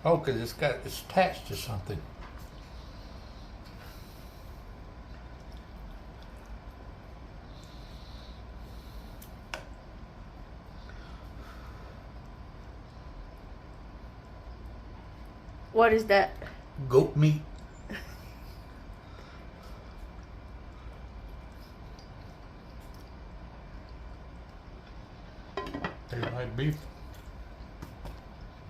Oh, because it's attached to something. What is that? Goat meat. They like beef.